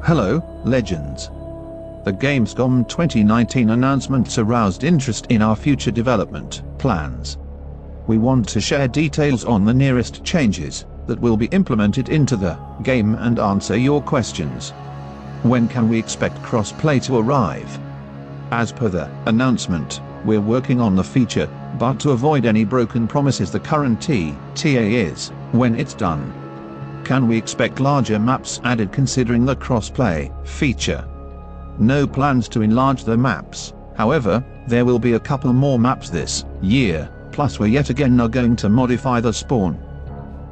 Hello, legends. The Gamescom 2019 announcements aroused interest in our future development plans. We want to share details on the nearest changes that will be implemented into the game and answer your questions. When can we expect cross-play to arrive? As per the announcement, we're working on the feature, but to avoid any broken promises, the current TA is when it's done. Can we expect larger maps added considering the cross-play feature? No plans to enlarge the maps, however, there will be a couple more maps this year, plus we yet again are going to modify the spawn.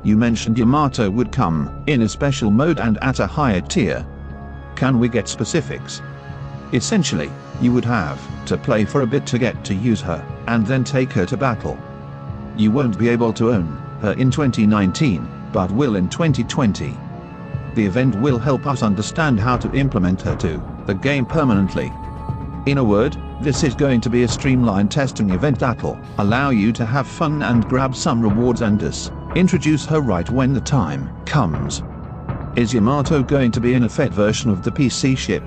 You mentioned Yamato would come in a special mode and at a higher tier. Can we get specifics? Essentially, you would have to play for a bit to get to use her, and then take her to battle. You won't be able to own her in 2019, but will in 2020. The event will help us understand how to implement her to the game permanently. In a word, this is going to be a streamlined testing event that'll allow you to have fun and grab some rewards and introduce her right when the time comes. Is Yamato going to be in a FET version of the PC ship?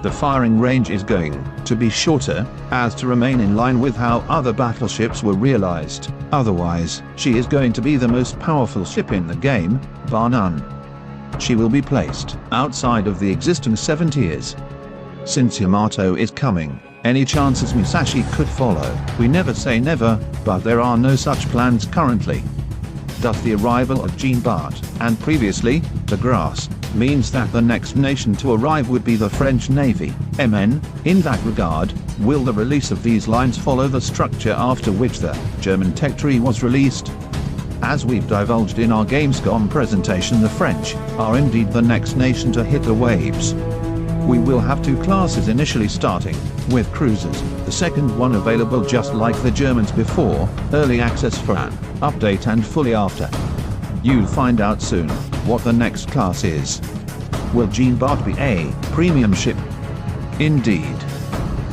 The firing range is going to be shorter, as to remain in line with how other battleships were realized. Otherwise, she is going to be the most powerful ship in the game, bar none. She will be placed outside of the existing 7 tiers. Since Yamato is coming, any chances Musashi could follow? We never say never, but there are no such plans currently. Thus the arrival of Bart, and previously, the grass, means that the next nation to arrive would be the French Navy, MN. In that regard, will the release of these lines follow the structure after which the German tech tree was released? As we've divulged in our Gamescom presentation, the French are indeed the next nation to hit the waves. We will have 2 classes initially, starting with cruisers, the second one available just like the Germans before, early access for an update and fully after. You'll find out soon what the next class is. Will Bart be a premium ship? Indeed.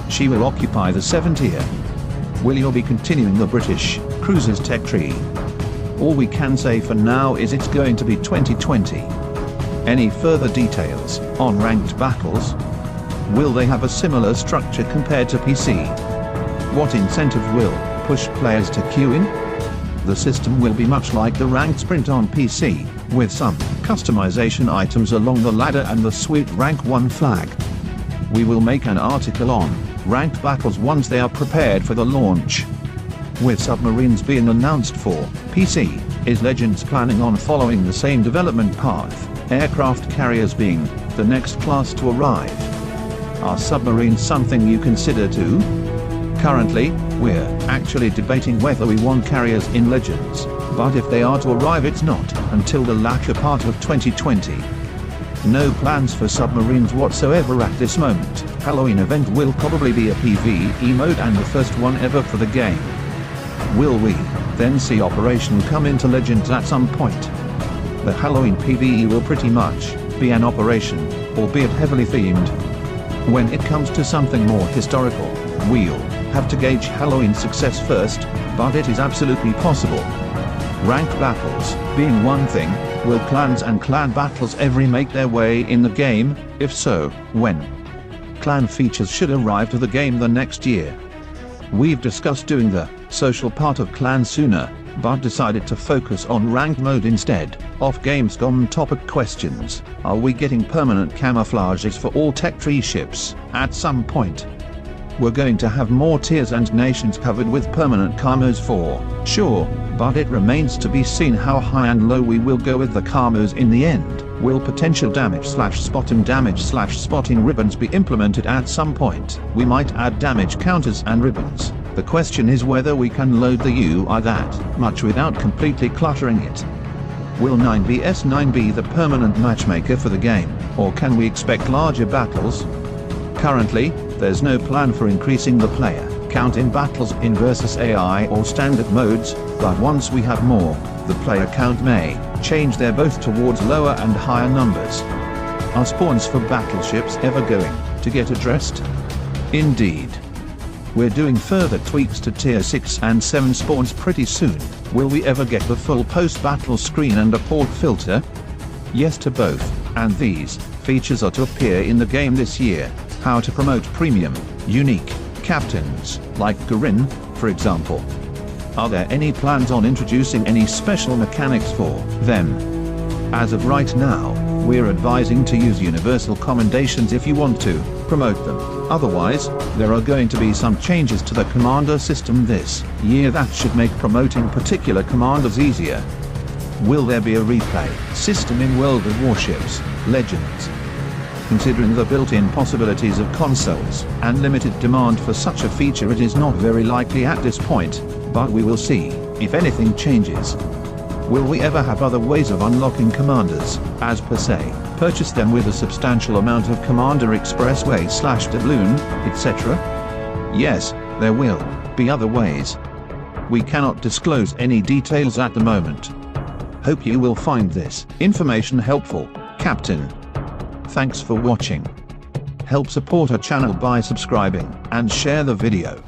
She will occupy the 7 tier. Will you be continuing the British cruisers tech tree? All we can say for now is it's going to be 2020. Any further details on ranked battles? Will they have a similar structure compared to PC? What incentive will push players to queue in? The system will be much like the ranked sprint on PC, with some customization items along the ladder and the sweet rank 1 flag. We will make an article on ranked battles once they are prepared for the launch. With submarines being announced for PC, is Legends planning on following the same development path? Aircraft carriers being the next class to arrive. Are submarines something you consider too? Currently, we're actually debating whether we want carriers in Legends, but if they are to arrive, it's not until the latter part of 2020. No plans for submarines whatsoever at this moment. Halloween event will probably be a PvE mode and the first one ever for the game. Will we then see Operation come into Legends at some point? The Halloween PvE will pretty much be an operation, albeit heavily themed. When it comes to something more historical, we'll have to gauge Halloween's success first, but it is absolutely possible. Ranked battles being one thing, will clans and clan battles ever make their way in the game? If so, when? Clan features should arrive to the game the next year. We've discussed doing the social part of clan sooner, but decided to focus on ranked mode instead. Off Gamescom topic questions: are we getting permanent camouflages for all tech tree ships at some point? We're going to have more tiers and nations covered with permanent camos for sure, but it remains to be seen how high and low we will go with the camos in the end. Will potential damage/spotting damage/spotting ribbons be implemented at some point? We might add damage counters and ribbons. The question is whether we can load the UI that much without completely cluttering it. Will 9vs9 be the permanent matchmaker for the game, or can we expect larger battles? Currently, there's no plan for increasing the player count in battles in versus AI or standard modes, but once we have more, the player count may change there both towards lower and higher numbers. Are spawns for battleships ever going to get addressed? Indeed. We're doing further tweaks to tier 6 and 7 spawns pretty soon. Will we ever get the full post-battle screen and a port filter? Yes to both, and these features are to appear in the game this year. How to promote premium, unique captains, like Garin, for example. Are there any plans on introducing any special mechanics for them? As of right now, we're advising to use universal commendations if you want to promote them. Otherwise, there are going to be some changes to the commander system this year that should make promoting particular commanders easier. Will there be a replay system in World of Warships Legends? Considering the built-in possibilities of consoles and limited demand for such a feature, it is not very likely at this point, but we will see if anything changes. Will we ever have other ways of unlocking commanders, as per se, purchase them with a substantial amount of Commander Expressway/doubloon, etc.? Yes, there will be other ways. We cannot disclose any details at the moment. Hope you will find this information helpful, Captain. Thanks for watching. Help support our channel by subscribing and share the video.